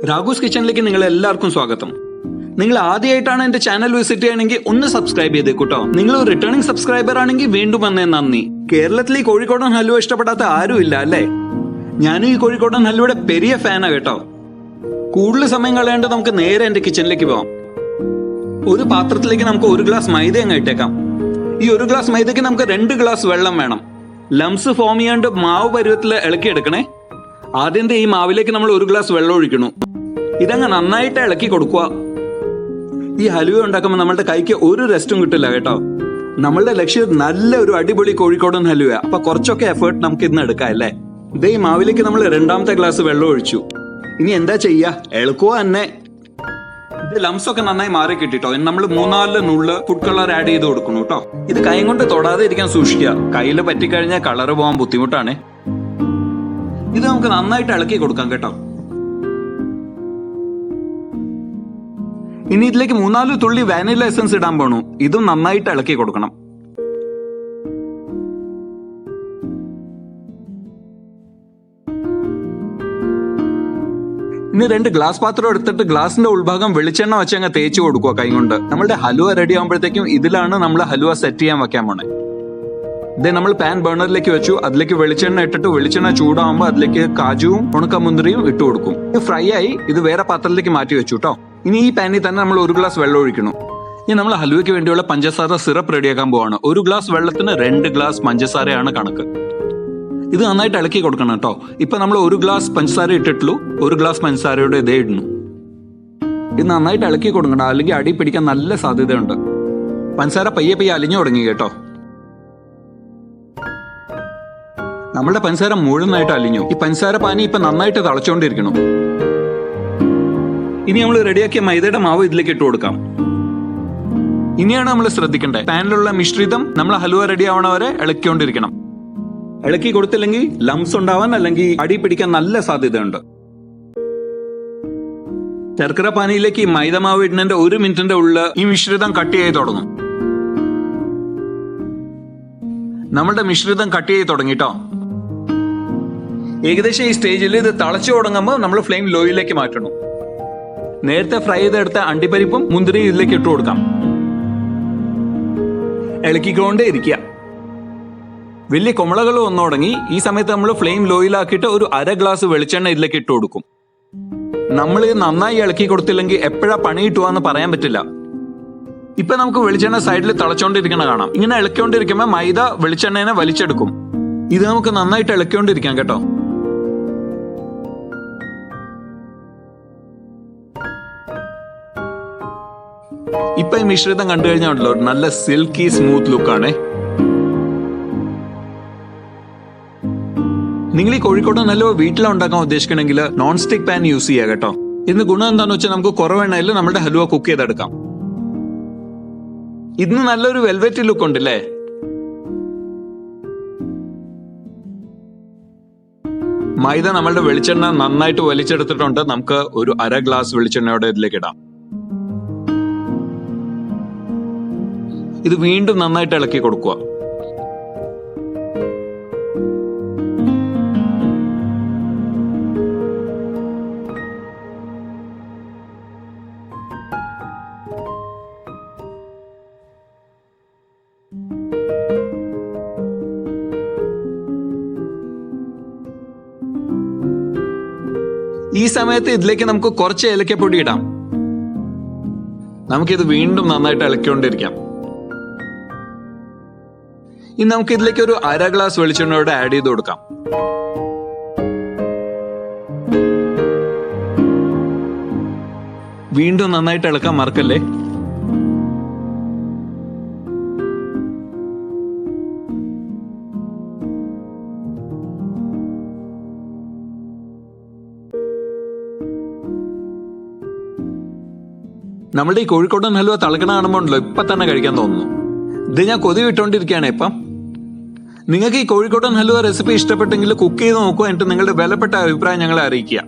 രാഗൂസ് കിച്ചണിലേക്ക് നിങ്ങൾ എല്ലാവർക്കും സ്വാഗതം. നിങ്ങൾ ആദ്യമായിട്ടാണ് എന്റെ ചാനൽ വിസിറ്റ് ചെയ്യണമെങ്കിൽ ഒന്ന് സബ്സ്ക്രൈബ് ചെയ്തേക്കൂട്ടോ. നിങ്ങൾ ഒരു റിട്ടേണിംഗ് സബ്സ്ക്രൈബർ ആണെങ്കിൽ വീണ്ടും വന്നേ നന്ദി. കേരളത്തിൽ ഈ കോഴിക്കോടൻ ഹൽവ ഇഷ്ടപ്പെടാത്ത ആരും ഇല്ല അല്ലേ? ഞാനും ഈ കോഴിക്കോടൻ ഹൽവയുടെ പെരിയ ഫാനാ കേട്ടോ. കൂടുതൽ സമയം കളയാണ്ട് നമുക്ക് നേരെ എന്റെ കിച്ചണിലേക്ക് പോവാം. ഒരു പാത്രത്തിലേക്ക് നമുക്ക് 1 ഗ്ലാസ് മൈദ അങ്ങ് ഇട്ടേക്കാം. ഈ 1 ഗ്ലാസ് മൈദയ്ക്ക് നമുക്ക് 2 ഗ്ലാസ് വെള്ളം വേണം. ലംസ് ഫോം ചെയ്യാണ്ട് മാവ് പരുവത്തിൽ ഇളക്കിയെടുക്കണേ. ആദ്യം ഈ മാവിലേക്ക് നമ്മൾ 1 ഗ്ലാസ് വെള്ളം ഒഴിക്കണം. ഇതങ്ങ് നന്നായിട്ട് ഇളക്കി കൊടുക്കുക. ഈ ഹലുവ ഉണ്ടാക്കുമ്പോൾ നമ്മളുടെ കൈക്ക് ഒരു റെസ്റ്റും കിട്ടില്ല കേട്ടോ. നമ്മളുടെ ലക്ഷ്യം നല്ല ഒരു അടിപൊളി കോഴിക്കോടൻ ഹലുവ. അപ്പൊ കുറച്ചൊക്കെ എഫേർട്ട് നമുക്ക് ഇന്ന് എടുക്കാം അല്ലേ? ഈ മാവിലേക്ക് നമ്മൾ 2ാമത്തെ ഗ്ലാസ് വെള്ളം ഒഴിച്ചു. ഇനി എന്താ ചെയ്യാ? ഇളക്കുക തന്നെ. ഇത് ലംസ് ഒക്കെ നന്നായി മാറി കിട്ടിട്ടോ. നമ്മൾ 3-4 നുള്ള് ഫുഡ് കളർ ആഡ് ചെയ്ത് കൊടുക്കണം കേട്ടോ. ഇത് കൈ കൊണ്ട് തൊടാതെ ഇരിക്കാൻ സൂക്ഷിക്കുക. കയ്യിൽ പറ്റിക്കഴിഞ്ഞാൽ കളർ പോകാൻ ബുദ്ധിമുട്ടാണ്. ഇത് നമുക്ക് നന്നായിട്ട് ഇളക്കി കൊടുക്കാം കേട്ടോ. ഇനി ഇതിലേക്ക് 3-4 തുള്ളി വാനില എസൻസ് ഇടാൻ പോണു. ഇതും നന്നായിട്ട് ഇളക്കി കൊടുക്കണം. ഇനി 2 ഗ്ലാസ് പാത്രം എടുത്തിട്ട് ഗ്ലാസിന്റെ ഉൾഭാഗം വെളിച്ചെണ്ണ വെച്ചങ്ങ് തേച്ച് കൊടുക്കുക കൈ കൊണ്ട്. നമ്മളുടെ ഹലുവ റെഡി ആകുമ്പോഴത്തേക്കും ഇതിലാണ് നമ്മൾ ഹലുവ സെറ്റ് ചെയ്യാൻ വെക്കാൻ പോണേ. ഇതേ നമ്മൾ പാൻ ബേണറിലേക്ക് വെച്ചു. അതിലേക്ക് വെളിച്ചെണ്ണ ഇട്ടിട്ട് വെളിച്ചെണ്ണ ചൂടാകുമ്പോൾ അതിലേക്ക് കാജുവും ഉണക്കമുന്തിരിയും ഇട്ട് കൊടുക്കും. ഇത് ഫ്രൈ ആയി ഇത് വേറെ പാത്രത്തിലേക്ക് മാറ്റി വെച്ചു കേട്ടോ. ഇനി ഈ പാനിൽ തന്നെ നമ്മൾ 1 ഗ്ലാസ് വെള്ളം ഒഴിക്കണം. ഇനി നമ്മൾ ഹലുവയ്ക്ക് വേണ്ടിയുള്ള പഞ്ചസാര സിറപ്പ് റെഡിയാക്കാൻ പോവാണ്. 1 ഗ്ലാസ് വെള്ളത്തിന് 2 ഗ്ലാസ് പഞ്ചസാരയാണ് കണക്ക്. ഇത് നന്നായിട്ട് ഇളക്കി കൊടുക്കണം കേട്ടോ. ഇപ്പൊ നമ്മൾ 1 ഗ്ലാസ് പഞ്ചസാര ഇട്ടിട്ടുള്ളൂ. 1 ഗ്ലാസ് പഞ്ചസാരയുടെ ഇതേ ഇടുന്നു. ഇത് നന്നായിട്ട് ഇളക്കി കൊടുക്കണം, അല്ലെങ്കിൽ അടി പിടിക്കാൻ നല്ല സാധ്യതയുണ്ട്. പഞ്ചസാര പയ്യെ പയ്യെ അലിഞ്ഞു തുടങ്ങി കേട്ടോ. നമ്മളുടെ പഞ്ചസാര മുഴുവനായിട്ട് അലിഞ്ഞു. ഈ പഞ്ചസാര പാനി ഇപ്പൊ നന്നായിട്ട് തിളച്ചുകൊണ്ടിരിക്കണം. ഇനി നമ്മൾ റെഡിയാക്കിയ മൈദയുടെ മാവ് ഇതിലേക്ക് ഇട്ട് കൊടുക്കാം. ഇനിയാണ് നമ്മൾ ശ്രദ്ധിക്കേണ്ടത്, പാനിലുള്ള മിശ്രിതം നമ്മൾ ഹലുവ റെഡി ആവണവരെ ഇളക്കിക്കൊണ്ടിരിക്കണം. ഇളക്കി കൊടുത്തില്ലെങ്കിൽ ലംസ് ഉണ്ടാവാൻ അല്ലെങ്കിൽ അടി പിടിക്കാൻ നല്ല സാധ്യതയുണ്ട്. ശർക്കര പാനിയിലേക്ക് ഈ മൈദ മാവ് ഇടുന്നതിന്റെ 1 മിനിറ്റിന്റെ ഉള്ളിൽ ഈ മിശ്രിതം കട്ട് ചെയ്ത് തുടങ്ങും. നമ്മളുടെ മിശ്രിതം കട്ട് ചെയ്ത് തുടങ്ങിട്ടോ. ഏകദേശം ഈ സ്റ്റേജിൽ ഇത് തിളച്ചു തുടങ്ങുമ്പോൾ നമ്മൾ ഫ്ലെയിം ലോയിലേക്ക് മാറ്റണം. നേരത്തെ ഫ്രൈ ചെയ്തെടുത്ത അണ്ടിപ്പരിപ്പും മുന്തിരിയും ഇതിലേക്ക് ഇട്ട് കൊടുക്കാം. ഇളക്കിക്കൊണ്ടേ ഇരിക്കുക. വലിയ കുമളകൾ വന്നു തുടങ്ങി. ഈ സമയത്ത് നമ്മൾ ഫ്ലെയിം ലോയിലാക്കിയിട്ട് ഒരു 1/2 ഗ്ലാസ് വെളിച്ചെണ്ണ ഇതിലേക്ക് ഇട്ട് കൊടുക്കും. നമ്മൾ ഇത് നന്നായി ഇളക്കി കൊടുത്തില്ലെങ്കിൽ എപ്പോഴാ പണി കിട്ടുവാന്ന് പറയാൻ പറ്റില്ല. ഇപ്പൊ നമുക്ക് വെളിച്ചെണ്ണ സൈഡിൽ തിളച്ചോണ്ടിരിക്കണ കാണാം. ഇങ്ങനെ ഇളക്കിക്കൊണ്ടിരിക്കുമ്പോൾ മൈദ വെളിച്ചെണ്ണേനെ വലിച്ചെടുക്കും. ഇത് നമുക്ക് നന്നായിട്ട് ഇളക്കിക്കൊണ്ടിരിക്കാം കേട്ടോ. ഇപ്പൊ ഈ മിശ്രിതം കണ്ടു കഴിഞ്ഞാണല്ലോ നല്ല സിൽക്കി സ്മൂത്ത് ലുക്കാണ്. നിങ്ങൾ ഈ കോഴിക്കോടൻ ഹലുവ വീട്ടിലുണ്ടാക്കാൻ ഉദ്ദേശിക്കണമെങ്കിൽ നോൺ സ്റ്റിക് പാൻ യൂസ് ചെയ്യുക കേട്ടോ. ഇന്ന് ഗുണം എന്താണെന്ന് വെച്ചാൽ നമുക്ക് കുറവെണ്ണയിൽ നമ്മുടെ ഹലുവ കുക്ക് ചെയ്തെടുക്കാം. ഇന്ന് നല്ലൊരു വെൽവെറ്റ് ലുക്ക് ഉണ്ടല്ലേ? മൈദ നമ്മളുടെ വെളിച്ചെണ്ണ നന്നായിട്ട് വലിച്ചെടുത്തിട്ടുണ്ട്. നമുക്ക് ഒരു 1/2 ഗ്ലാസ് വെളിച്ചെണ്ണയോടെ ഇതിലേക്ക് ഇടാം. ഇത് വീണ്ടും നന്നായിട്ട് ഇളക്കി കൊടുക്കുക. ഈ സമയത്ത് ഇതിലേക്ക് നമുക്ക് കുറച്ച് ഏലക്കപ്പൊടി ഇടാം. നമുക്കിത് വീണ്ടും നന്നായിട്ട് ഇളക്കിക്കൊണ്ടിരിക്കാം. ഇനി നമുക്ക് ഇതിലേക്ക് ഒരു 1/2 ഗ്ലാസ് വെളിച്ചെണ്ണയോടെ ആഡ് ചെയ്ത് കൊടുക്കാം. വീണ്ടും നന്നായിട്ട് ഇളക്കാൻ മറക്കല്ലേ. നമ്മളുടെ ഈ കോഴിക്കോടൻ ഹലുവ തിളക്കണ കാണുമ്പോണ്ടല്ലോ ഇപ്പൊ തന്നെ കഴിക്കാൻ തോന്നുന്നു. ഇത് ഞാൻ കൊതി വിട്ടോണ്ടിരിക്കുകയാണ് ഇപ്പം. നിങ്ങൾക്ക് ഈ കോഴിക്കോടൻ ഹലുവ റെസിപ്പി ഇഷ്ടപ്പെട്ടെങ്കിൽ കുക്ക് ചെയ്ത് നോക്കുക. എന്നിട്ട് നിങ്ങളുടെ വിലപ്പെട്ട അഭിപ്രായം ഞങ്ങളെ അറിയിക്കുക.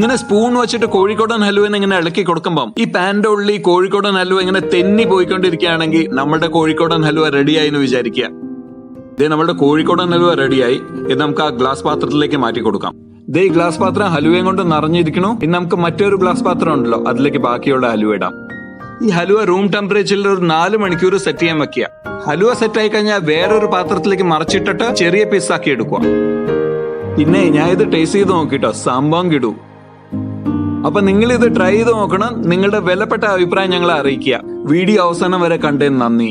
ഇങ്ങനെ സ്പൂൺ വെച്ചിട്ട് കോഴിക്കോടൻ ഹലുവ ഇങ്ങനെ ഇളക്കി കൊടുക്കുമ്പോൾ ഈ പാൻ്റെ ഉള്ളിൽ കോഴിക്കോടൻ ഹലുവ ഇങ്ങനെ തെന്നി പോയിക്കൊണ്ടിരിക്കുകയാണെങ്കിൽ നമ്മുടെ കോഴിക്കോടൻ ഹലുവ റെഡിയായി എന്ന് വിചാരിക്കുക. ഇതേ നമ്മുടെ കോഴിക്കോടൻ ഹലുവ റെഡിയായി. ഇത് നമുക്ക് ആ ഗ്ലാസ് പാത്രത്തിലേക്ക് മാറ്റി കൊടുക്കാം. ഇതേ ഈ ഗ്ലാസ് പാത്രം ഹലുവയും കൊണ്ട് നിറഞ്ഞിരിക്കണു. ഇനി നമുക്ക് മറ്റൊരു ഗ്ലാസ് പാത്രം ഉണ്ടല്ലോ, അതിലേക്ക് ബാക്കിയുള്ള ഹലുവ ഇടാം. ഈ ഹലുവ റൂം ടെമ്പറേച്ചറിൽ ഒരു 4 മണിക്കൂർ സെറ്റ് ചെയ്യാൻ വെക്കുക. ഹലുവ സെറ്റ് ആയി കഴിഞ്ഞാൽ വേറൊരു പാത്രത്തിലേക്ക് മറച്ചിട്ടിട്ട് ചെറിയ പീസാക്കി എടുക്കുക. പിന്നെ ഞാൻ ഇത് ടേസ്റ്റ് ചെയ്ത് നോക്കിട്ടോ, സംഭവം കിടൂ. അപ്പൊ നിങ്ങൾ ഇത് ട്രൈ ചെയ്ത് നോക്കണം. നിങ്ങളുടെ വിലപ്പെട്ട അഭിപ്രായം ഞങ്ങളെ അറിയിക്കുക. വീഡിയോ അവസാനം വരെ കണ്ടതിന് നന്ദി.